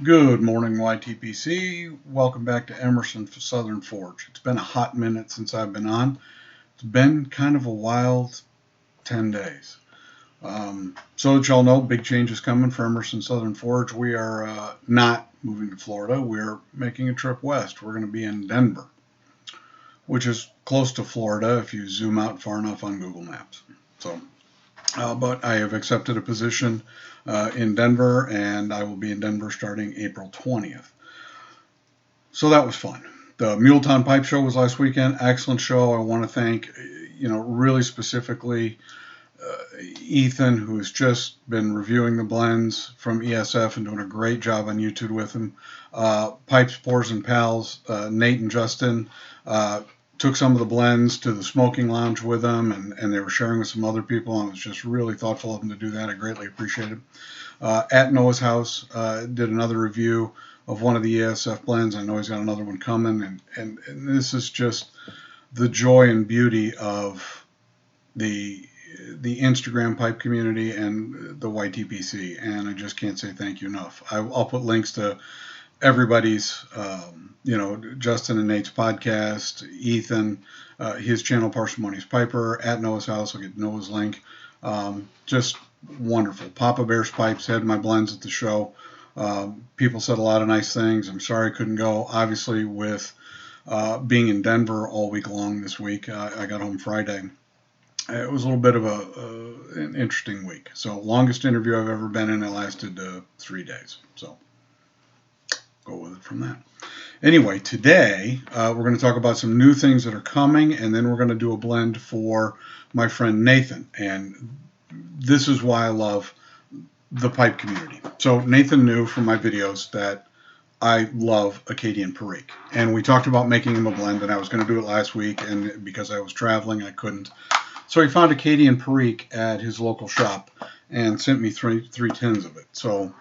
Good morning, YTPC. Welcome back to Emerson Southern Forge. It's been a hot minute since I've been on. It's been kind of a wild 10 days. So that y'all know, big changes coming for Emerson Southern Forge. We are not moving to Florida. We're making a trip west. We're going to be in Denver, which is close to Florida if you zoom out far enough on Google Maps. But I have accepted a position in Denver, and I will be in Denver starting April 20th. So that was fun. The MuleTown Pipe show was last weekend. Excellent show. I want to thank, really specifically Ethan, who's just been reviewing the blends from ESF and doing a great job on YouTube with him. Pipes, Pours, and Pals, Nate and Justin took some of the blends to the smoking lounge with them, and they were sharing with some other people, and it was just really thoughtful of them to do that. I greatly appreciate it. At Noah's House, did another review of one of the ESF blends. I know he's got another one coming, and this is just the joy and beauty of the Instagram pipe community and the YTPC, and I just can't say thank you enough. I'll put links to everybody's, Justin and Nate's podcast, Ethan, his channel, Parsimonious Piper, at Noah's House. I'll get Noah's link. Just wonderful. Papa Bear's Pipes had my blends at the show. People said a lot of nice things. I'm sorry I couldn't go. Obviously, with being in Denver all week long this week, I got home Friday. It was a little bit of an interesting week. So, longest interview I've ever been in. It lasted 3 days. So, go with it from that. Anyway, today we're going to talk about some new things that are coming, and then we're going to do a blend for my friend Nathan. And this is why I love the pipe community. So Nathan knew from my videos that I love Acadian Perique. And we talked about making him a blend, and I was going to do it last week, and because I was traveling, I couldn't. So he found Acadian Perique at his local shop and sent me three tins of it. So,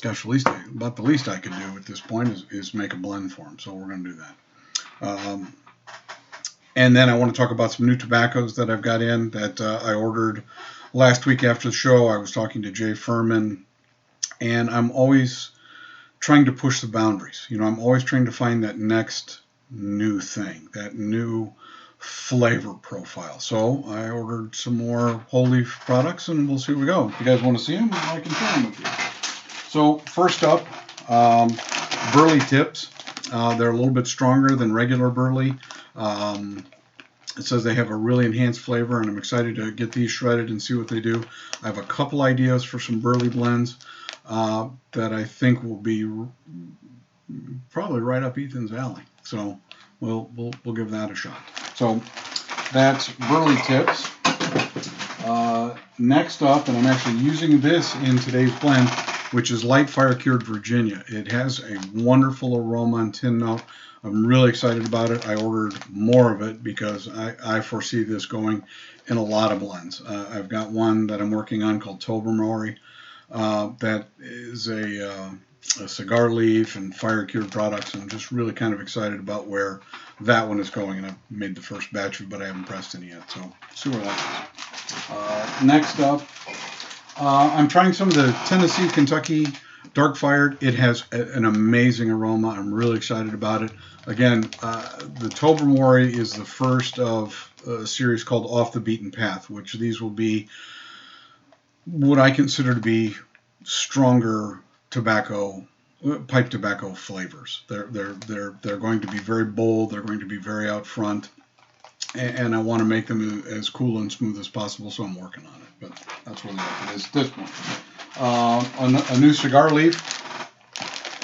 gosh, about the least I could do at this point is make a blend for him. So we're going to do that. And then I want to talk about some new tobaccos that I've got in that I ordered last week after the show. I was talking to Jay Furman, and I'm always trying to push the boundaries. I'm always trying to find that next new thing, that new flavor profile. So I ordered some more whole leaf products, and we'll see where we go. If you guys want to see them, I can share them with you. So first up, Burley tips. They're a little bit stronger than regular Burley. It says they have a really enhanced flavor, and I'm excited to get these shredded and see what they do. I have a couple ideas for some Burley blends that I think will be probably right up Ethan's alley. So we'll give that a shot. So that's Burley tips. Next up, and I'm actually using this in today's blend, which is light fire cured Virginia. It has a wonderful aroma and tin note. I'm really excited about it. I ordered more of it because I foresee this going in a lot of blends. I've got one that I'm working on called Tobermory that is a cigar leaf and fire cured products. I'm just really kind of excited about where that one is going. And I've made the first batch of it, but I haven't pressed any yet. So see where that goes. Next up, I'm trying some of the Tennessee, Kentucky dark fired. It has an amazing aroma. I'm really excited about it. Again, the Tobermory is the first of a series called Off the Beaten Path, which these will be what I consider to be stronger pipe tobacco flavors. They're going to be very bold. They're going to be very out front, and I want to make them as cool and smooth as possible. So I'm working on it, but that's really what it is at this point. A new cigar leaf,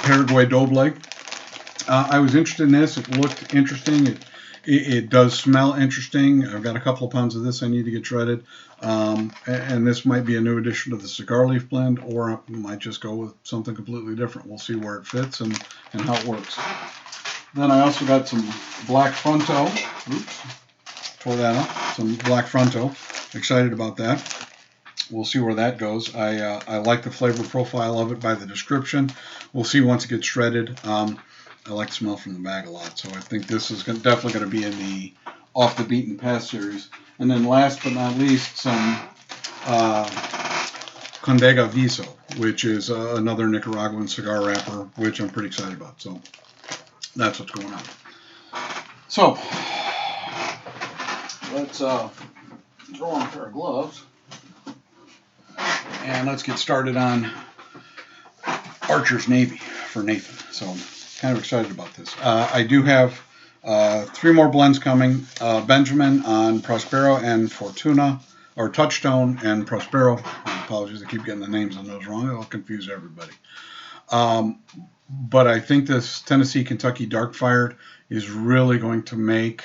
Paraguay Doble. I was interested in this. It looked interesting. It does smell interesting. I've got a couple of pounds of this I need to get shredded. And this might be a new addition to the cigar leaf blend, or I might just go with something completely different. We'll see where it fits and how it works. Then I also got some black Fronto. Oops, tore that up. Some black Fronto. Excited about that. We'll see where that goes. I like the flavor profile of it by the description. We'll see once it gets shredded. I like the smell from the bag a lot, so I think this is definitely going to be in the Off the Beaten Path series. And then last but not least, some Condega Viso, which is another Nicaraguan cigar wrapper, which I'm pretty excited about. So that's what's going on. So let's throw on a pair of gloves and let's get started on Archer's Navy for Nathan. So kind of excited about this. I do have 3 more blends coming. Benjamin on Prospero and Fortuna, or Touchstone and Prospero. Apologies, I keep getting the names on those wrong. It'll confuse everybody. But I think this Tennessee Kentucky Dark Fired is really going to make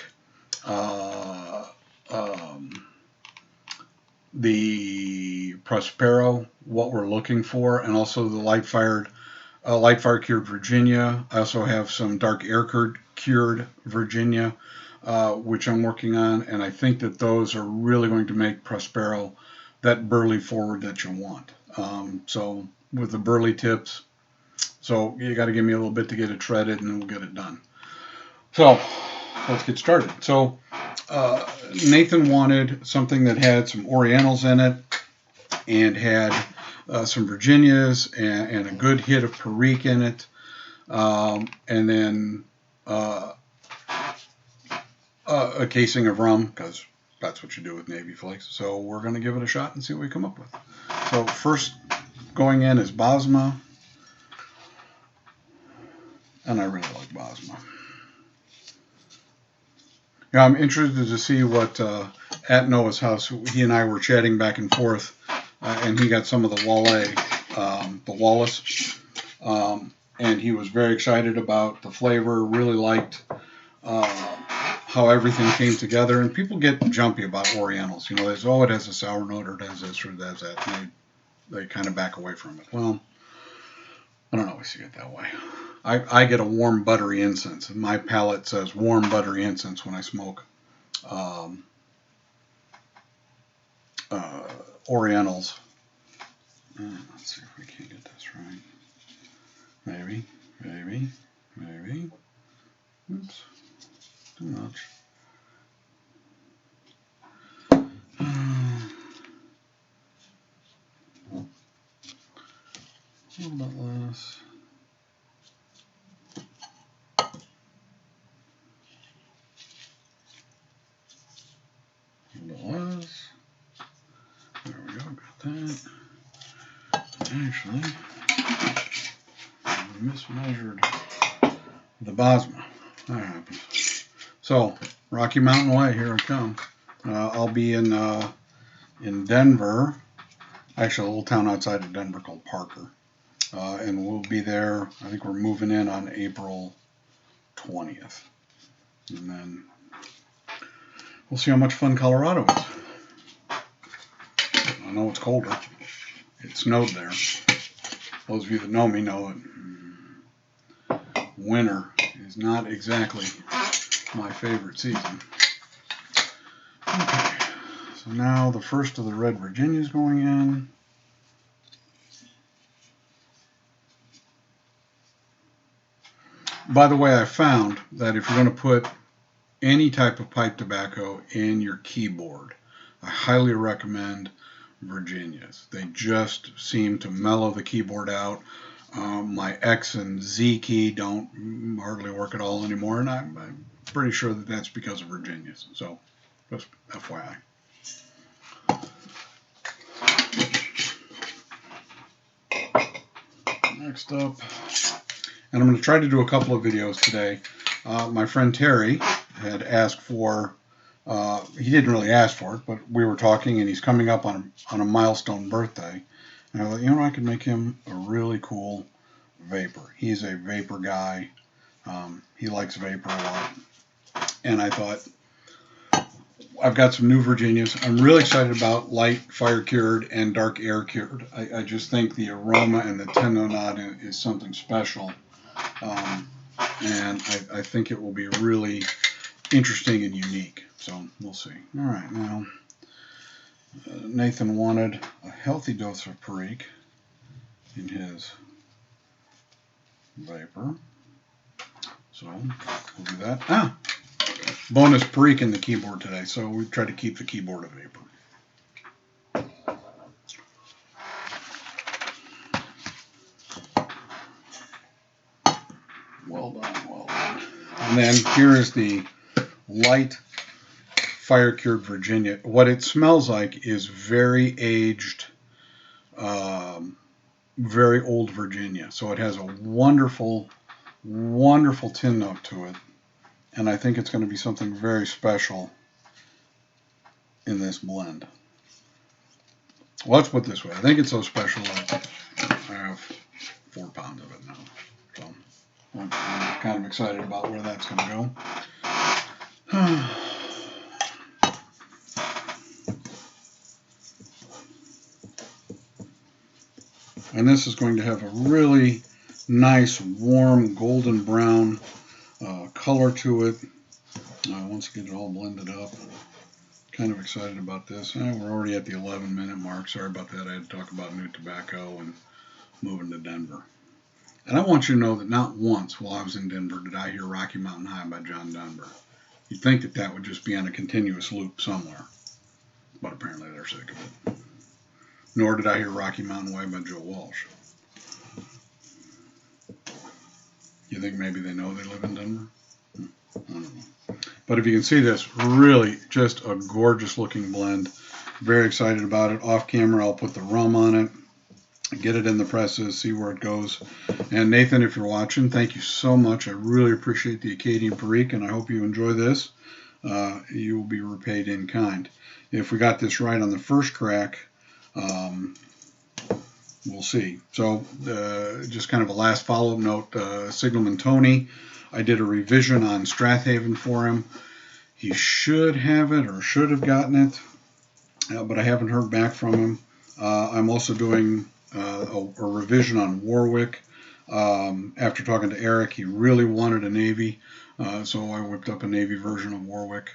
the Prospero what we're looking for, and also the light fire cured Virginia. I also have some dark air cured Virginia, which I'm working on, and I think that those are really going to make Prospero that burley forward that you want. So with the burley tips, so you got to give me a little bit to get it shredded, and then we'll get it done. So let's get started. So Nathan wanted something that had some Orientals in it and had some Virginias and a good hit of Perique in it, and then a casing of rum, because that's what you do with Navy Flakes. So we're going to give it a shot and see what we come up with. So first going in is Bosma, and I really like Bosma. Yeah, I'm interested to see what at Noah's house, he and I were chatting back and forth, and he got some of the Wallace, and he was very excited about the flavor, really liked how everything came together. And people get jumpy about Orientals. You know, there's, oh, it has a sour note, or it has this, or it has that, and they kind of back away from it. Well, I don't always see it that way. I get a warm, buttery incense, and my palate says warm, buttery incense when I smoke Orientals. Let's see if we can get this right. Maybe. Oops, too much. A little bit less. There we go, got that. Actually, I mismeasured the Bosma. That happens. So, Rocky Mountain Way, here I come. I'll be in Denver, actually a little town outside of Denver called Parker. And we'll be there, I think we're moving in on April 20th. And then we'll see how much fun Colorado is. I know it's colder. It snowed there. Those of you that know me know that winter is not exactly my favorite season. Okay, so now the first of the red Virginia is going in. By the way, I found that if you're going to put any type of pipe tobacco in your keyboard, I highly recommend Virginias. They just seem to mellow the keyboard out. My X and Z key don't hardly work at all anymore, and I'm pretty sure that that's because of Virginias. So, just FYI. Next up, and I'm going to try to do a couple of videos today. My friend Terry had asked for, he didn't really ask for it, but we were talking, and he's coming up on a milestone birthday. And I thought, you know, I could make him a really cool vapor. He's a vapor guy. He likes vapor a lot. And I thought, I've got some new Virginias. I'm really excited about light fire cured and dark air cured. I just think the aroma and the tenonade is something special. And I think it will be really interesting and unique. So we'll see. All right, now Nathan wanted a healthy dose of Perique in his vapor. So we'll do that. Bonus Perique in the keyboard today, so we try to keep the keyboard a vapor. Well done, well done. And then here is the light fire-cured Virginia. What it smells like is very aged, very old Virginia. So it has a wonderful, wonderful tin note to it. And I think it's going to be something very special in this blend. Well, let's put it this way. I think it's so special that I have 4 pounds of it now. So I'm kind of excited about where that's going to go. And this is going to have a really nice, warm, golden brown color to it. Once I get it all blended up. Kind of excited about this. We're already at the 11-minute mark. Sorry about that. I had to talk about new tobacco and moving to Denver. And I want you to know that not once while I was in Denver did I hear Rocky Mountain High by John Denver. You'd think that that would just be on a continuous loop somewhere. But apparently they're sick of it. Nor did I hear Rocky Mountain Way by Joe Walsh. You think maybe they know they live in Denver? I don't know. But if you can see this, really just a gorgeous looking blend. Very excited about it. Off camera, I'll put the rum on it, get it in the presses, see where it goes. And Nathan, if you're watching, thank you so much. I really appreciate the Acadian Perique, and I hope you enjoy this. You will be repaid in kind. If we got this right on the first crack, we'll see. So just kind of a last follow-up note, Signalman Tony, I did a revision on Strathaven for him. He should have it or should have gotten it, but I haven't heard back from him. I'm also doing a revision on Warwick. After talking to Eric, he really wanted a Navy, so I whipped up a Navy version of Warwick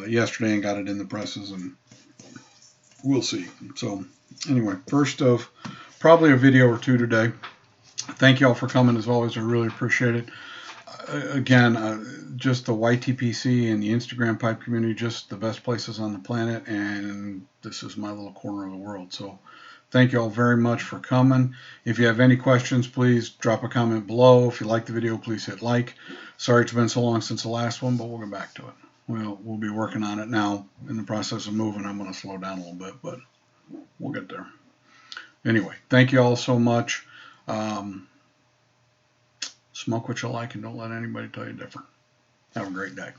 yesterday and got it in the presses, and we'll see. So anyway, first of probably a video or two today. Thank you all for coming as always. I really appreciate it. Again, just the YTPC and the Instagram pipe community, just the best places on the planet, and this is my little corner of the world. So thank you all very much for coming. If you have any questions, please drop a comment below. If you like the video, please hit like. Sorry it's been so long since the last one, but we'll get back to it. We'll be working on it now. In the process of moving, I'm going to slow down a little bit, but we'll get there. Anyway, thank you all so much. Smoke what you like and don't let anybody tell you different. Have a great day.